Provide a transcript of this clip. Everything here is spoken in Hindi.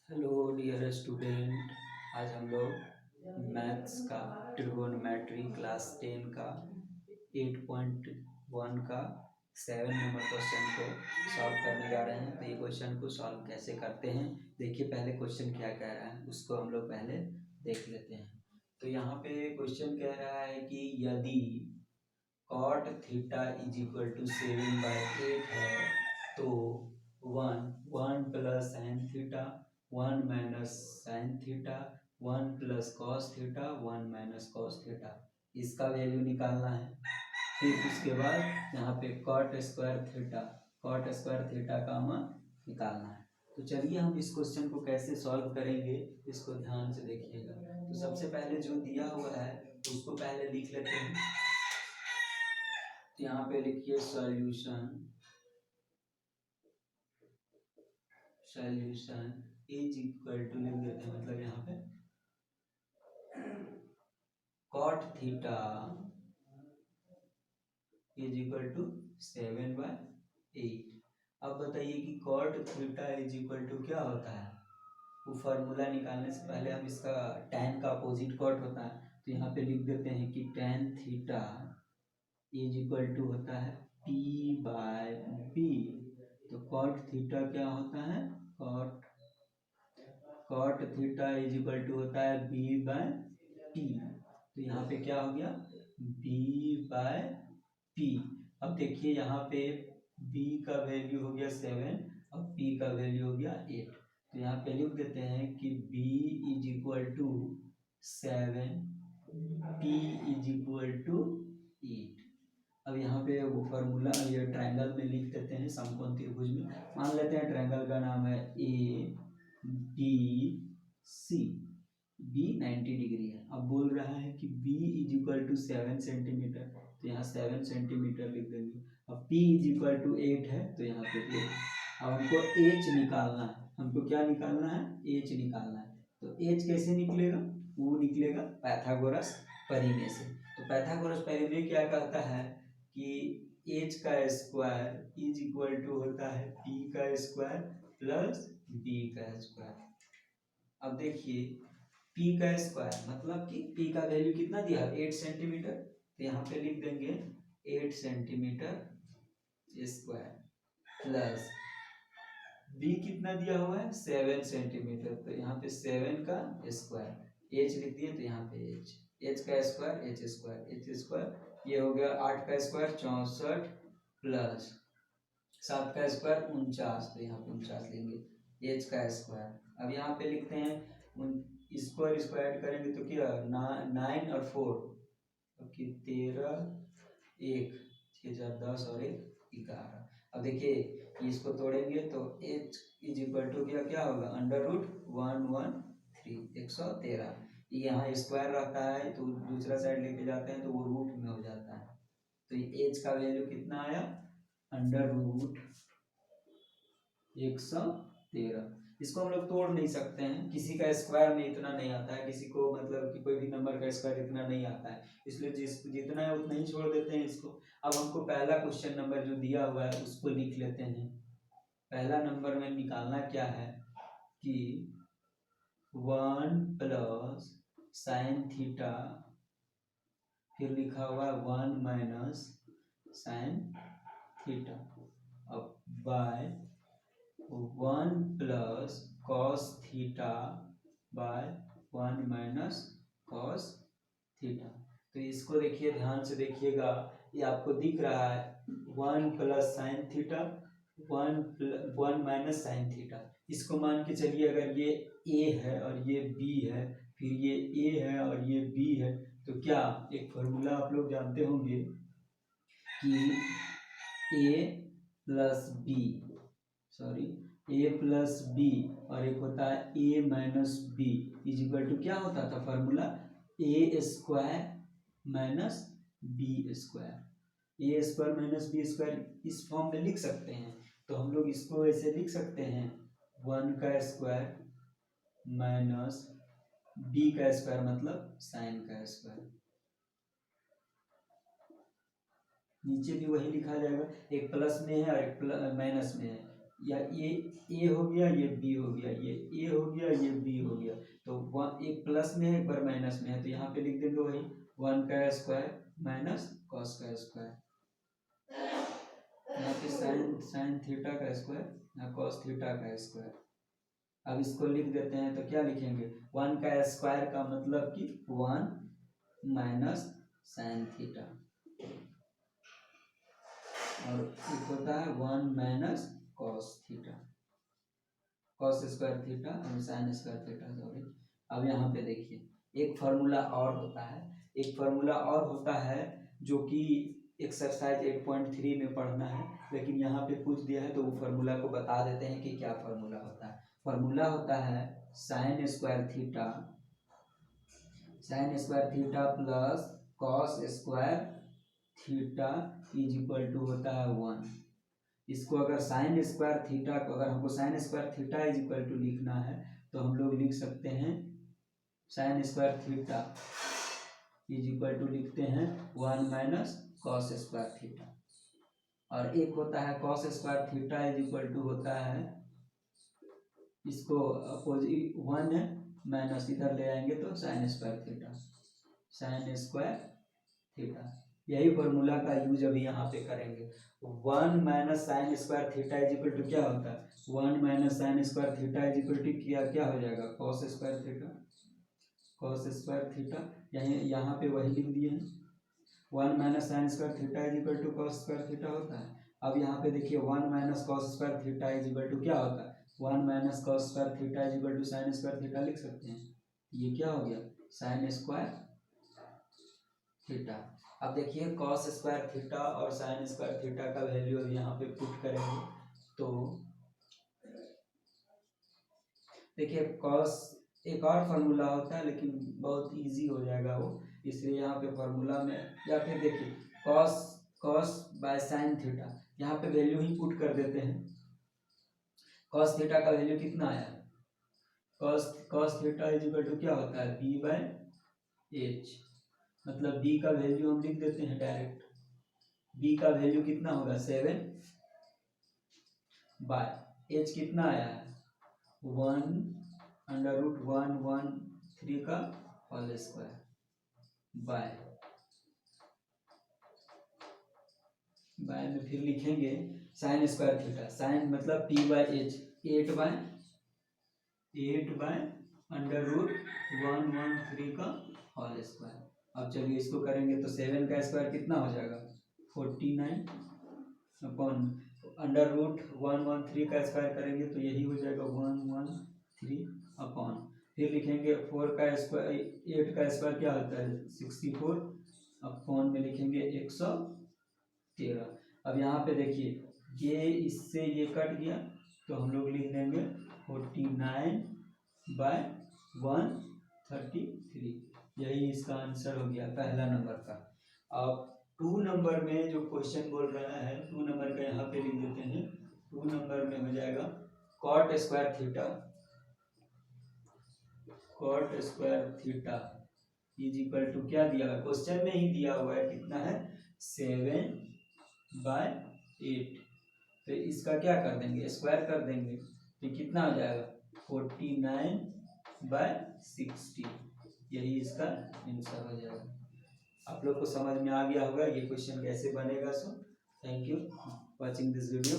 Hello dear student. आज हम लोग मैथ्स का ट्रिगोनोमेट्री क्लास 10 का 8.1 का 7 नंबर क्वेश्चन को सॉल्व करने जा रहे हैं। तो ये क्वेश्चन को सॉल्व कैसे करते हैं, देखिए पहले क्वेश्चन क्या कह रहा है उसको हम लोग पहले देख लेते हैं। तो यहाँ पे क्वेश्चन कह रहा है कि यदि cot theta is equal to 7/8 है तो 1 plus sine theta 1 minus sine theta 1 plus cos theta 1 minus cos theta इसका वैल्यू निकालना है। फिर उसके बाद यहाँ पे कॉट स्क्वायर थीटा का मान निकालना है। तो चलिए हम इस क्वेश्चन को कैसे सॉल्व करेंगे इसको ध्यान से देखिएगा। तो सबसे पहले जो दिया हुआ है उसको पहले लिख लेते हैं। तो यहाँ पे लिखिए सॉल्यूशन इज इक्वल टू लिख देते हैं, मतलब यहाँ पे cot theta is equal to 7/8। अब बताइए कि cot theta is equal to क्या होता है। वो फार्मूला निकालने से पहले हम इसका tan का अपोजिट कॉट होता है, तो यहाँ पे लिख देते हैं कि tan theta is equal to होता है p/b। तो कॉट थीटा क्या होता है, cot theta is equal to होता है b/p। तो यहाँ पे क्या हो गया b/p। अब देखिए यहाँ पे b का वैल्यू हो गया 7 और p का वैल्यू हो गया 8। तो यहाँ पे लिख देते हैं कि b is equal to 7, p is equal to 8। अब यहाँ पे वो फार्मूला ये ट्रायंगल में लिख देते हैं समकोण त्रिभुज में। मान लेते हैं ट्रायंगल का नाम है A B C. B 90 degree है। अब बोल रहा है कि B is equal to 7 centimetre, तो यहाँ 7 सेंटीमीटर लिख देंगे। अब पी इज इक्वल टू 8 है तो यहाँ पे 8। अब हमको एच निकालना है। हमको क्या निकालना है, एच निकालना है। तो एच कैसे निकलेगा, वो निकलेगा पाइथागोरस परिमेय से। तो पाइथागोरस परिमेय क्या कहता है कि एच का स्क्वायर इज इक्वल टू होता है पी का स्क्वायर प्लस बी का स्क्वायर। अब देखिए p का स्क्वायर मतलब कि p का वैल्यू कितना दिया है 8 सेंटीमीटर, तो यहाँ पे लिख देंगे 8 सेंटीमीटर स्क्वायर प्लस b कितना दिया हुआ है 7 सेंटीमीटर, तो यहाँ पे 7 का स्क्वायर। h लिख दिए तो यहाँ पे h का स्क्वायर h स्क्वायर ये हो गया 8 का स्क्वायर 64 प्लस 7 का स्क्वायर 49, तो यहाँ पे 49 लेंगे h का स्क्वायर। अब यहाँ पे लिखते हैं स्क्वायर स्क्वायर करेंगे तो क्या 9 और 4 कि 13 1 6 10 और 1 11। अब देखिए इसको तोड़ेंगे तो h इज इक्वल टू क्या क्या होगा √113 113। यहाँ स्क्वायर रहता है तो दूसरा साइड लेके जाते हैं तो वो रूट में हो जाता है। तो h का वैल्यू कितना आया √113। इसको हम लोग तोड़ नहीं सकते हैं, किसी का स्क्वायर में इतना नहीं आता है, किसी को मतलब कि कोई भी नंबर का स्क्वायर इतना नहीं आता है, इसलिए जितना है उतना ही छोड़ देते हैं इसको। अब हमको पहला क्वेश्चन नंबर जो दिया हुआ है उसको लिख लेते हैं। पहला नंबर में निकालना क्या है कि 1 प्लस साइन थीटा, फिर लिखा हुआ है 1 माइनस साइन थीटा, अब by 1 plus cos theta by 1 minus cos theta. तो इसको देखिए ध्यान से देखिएगा, ये आपको दिख रहा है 1 plus sine theta 1 minus sine theta. इसको मान के चलिए अगर ये ए है और ये बी है, फिर ये ए है और ये बी है, तो क्या एक फॉर्मूला आप लोग जानते होंगे कि A plus B A plus B और एक होता है A minus B is equal to क्या होता था formula A square minus B square. A square minus B square इस फॉर्म में लिख सकते हैं, तो हम लोग इसको ऐसे लिख सकते हैं 1 का स्क्वायर माइनस बी का स्क्वायर मतलब साइन का स्क्वायर। नीचे भी वही लिखा जाएगा, एक प्लस में है और एक माइनस में है, या ए हो गया, ये बी हो गया, ये ए हो गया, ये बी हो गया। तो वन एक प्लस में है, एक बार माइनस में है, तो यहाँ पे लिख देंगे वही 1 का स्क्वायर माइनस कॉस का स्क्वायर। यहाँ पे साइन थीटा का स्क्वायर, यहाँ कॉस थीटा का स्क्वायर। अब इसको लिख देते हैं, तो क्या लिखेंगे 1 का स्क्वायर का मतलब कि 1 माइनस साइन थीटा, और एक होता है 1 minus cos theta, cos square theta और साइन स्क्वायर थीटा, सॉरी। अब यहाँ पे देखिए एक फार्मूला और होता है, एक फार्मूला और होता है जो कि एक्सरसाइज 8.3 में पढ़ना है, लेकिन यहाँ पे पूछ दिया है तो वो फार्मूला को बता देते हैं कि क्या फार्मूला होता है। फार्मूला होता है sine square theta, sine square theta plus cos square theta is equal to होता है 1। इसको अगर साइन स्क्वायर थीटा को, अगर हमको sine square theta is equal to लिखना है तो हम लोग लिख सकते हैं sine square theta is equal to लिखते हैं 1 माइनस कॉस स्क्वायर थीटा, और एक होता है cos square theta is equal to होता है, इसको अपोजिट 1 है माइनस इधर ले आएंगे तो sine square theta, sine square theta. यही फॉर्मूला का यूज अभी यहाँ पे करेंगे। 1 minus sine square theta is equal to क्या होता है, 1 minus sine square theta is equal to क्या हो जाएगा, cos square theta, cos square theta. यहाँ पे वही लिख दिए हैं, 1 minus sine square theta is equal to cos square theta होता है। अब यहाँ पे देखिए 1 minus cos square theta is equal to क्या होता है, 1 minus cos square theta is equal to sine square theta लिख सकते हैं। ये क्या हो गया, साइन स्क्वायर थीटा। अब देखिए कॉस स्क्वायर थीटा और साइन स्क्वायर थीटा का वैल्यू अभी यहाँ पे पुट करेंगे, तो देखिए कॉस एक और फार्मूला होता है लेकिन बहुत इजी हो जाएगा वो, इसलिए यहाँ पे फार्मूला में, या फिर देखिए cos cos by sine theta, यहाँ पे वैल्यू ही पुट कर देते हैं। कॉस थीटा का वैल्यू कितना आया, cos theta is equal to क्या होता है, बी बाय एच, मतलब बी का वैल्यू हम लिख देते हैं डायरेक्ट, बी का वैल्यू कितना होगा 7 बाय एच कितना आया है 1 अंडर रूट 113 का होल स्क्वायर बाय में फिर लिखेंगे साइन स्क्वायर थीटा, साइन मतलब P by H 8 by under root 113 का होल स्क्वायर। अब चलिए इसको करेंगे तो 7 का स्क्वायर कितना हो जाएगा 49 अपॉन अंडर रूट 113 का स्क्वायर करेंगे तो यही हो जाएगा 113 अपॉन, फिर लिखेंगे 4 का स्क्वायर 8 का स्क्वायर क्या होता है 64 अपॉन में लिखेंगे 113। अब यहाँ पे देखिए ये इससे ये कट गया तो हम लोग लिख देंगे 49 बाय 133, यही इसका आंसर हो गया पहला नंबर का। अब 2 नंबर में जो क्वेश्चन बोल रहा है 2 नंबर का यहाँ पे लिख देते हैं, 2 नंबर में हो जाएगा cot square theta is equal to क्या दिया है, क्वेश्चन में ही दिया हुआ है कितना है 7 बाय 8, तो इसका क्या कर देंगे स्क्वायर कर देंगे तो कितना हो जाएगा 49 बाय 60, यही इसका आंसर हो जाएगा। आप लोग को समझ में आ गया होगा ये क्वेश्चन कैसे बनेगा। So thank you watching this video.